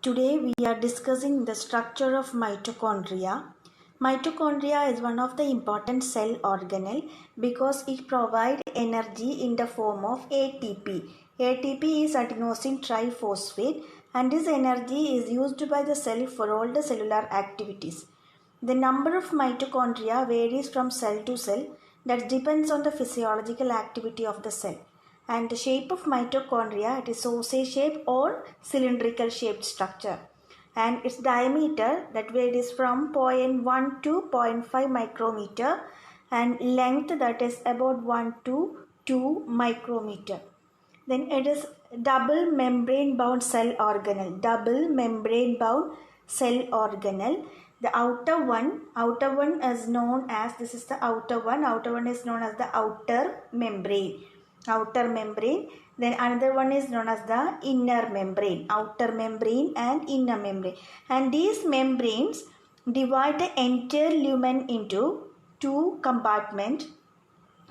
Today we are discussing the structure of mitochondria. Mitochondria is one of the important cell organelle because it provides energy in the form of ATP. ATP is adenosine triphosphate and this energy is used by the cell for all the cellular activities. The number of mitochondria varies from cell to cell. That depends on the physiological activity of the cell. And the shape of mitochondria, it is sausage shape or cylindrical shaped structure. And its diameter that varies from 0.1 to 0.5 micrometer and length that is about 1 to 2 micrometer. Then it is double membrane bound cell organelle. Double membrane bound cell organelle. The outer one is known as, this is the outer one is known as the outer membrane. Then another one is known as the inner membrane. Outer membrane and inner membrane. And these membranes divide the entire lumen into two compartments.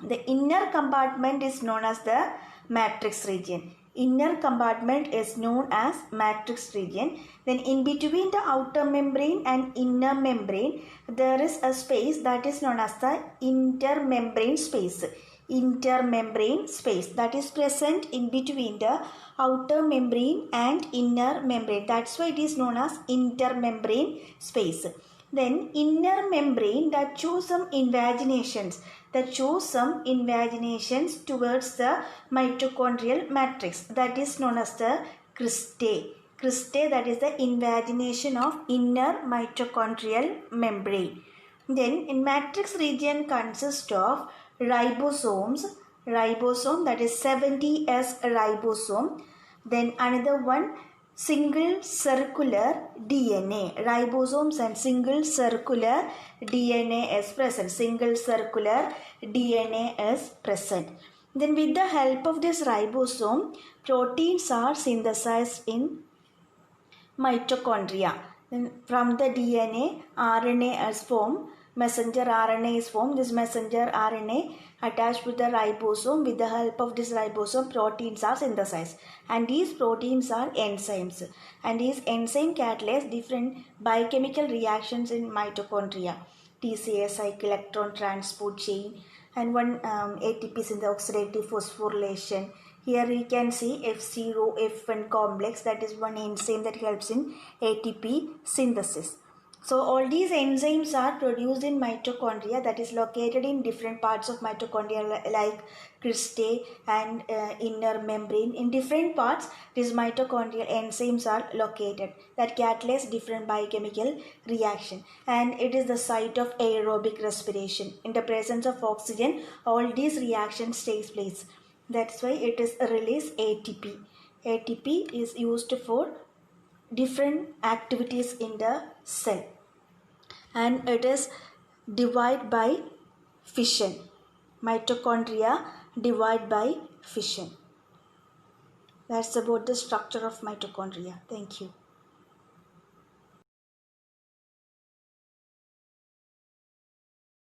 The inner compartment is known as the matrix region. Inner compartment is known as matrix region. Then in between the outer membrane and inner membrane, there is a space that is known as the intermembrane space. Intermembrane space that is present in between the outer membrane and inner membrane. That's why it is known as intermembrane space. Then inner membrane that shows some invaginations towards the mitochondrial matrix, that is known as the cristae. Cristae, that is the invagination of inner mitochondrial membrane. Then in matrix region consists of ribosome, that is 70S ribosome. Then another one, single circular DNA. Ribosomes and single circular DNA is present. Single circular DNA is present. Then with the help of this ribosome, proteins are synthesized in mitochondria. Then from the DNA, RNA is formed. Messenger RNA is formed. This messenger RNA attached with the ribosome. With the help of this ribosome, proteins are synthesized. And these proteins are enzymes. And these enzymes catalyze different biochemical reactions in mitochondria. TCA cycle, electron transport chain, and one ATP is in the oxidative phosphorylation. Here we can see F0, F1 complex, that is one enzyme that helps in ATP synthesis. So all these enzymes are produced in mitochondria, that is located in different parts of mitochondria like cristae and inner membrane. In different parts, these mitochondrial enzymes are located that catalyze different biochemical reaction. And it is the site of aerobic respiration. In the presence of oxygen, all these reactions takes place. That's why it is release ATP. ATP is used for different activities in the cell, and it is divided by fission. Mitochondria divide by fission. That's about the structure of mitochondria. Thank you.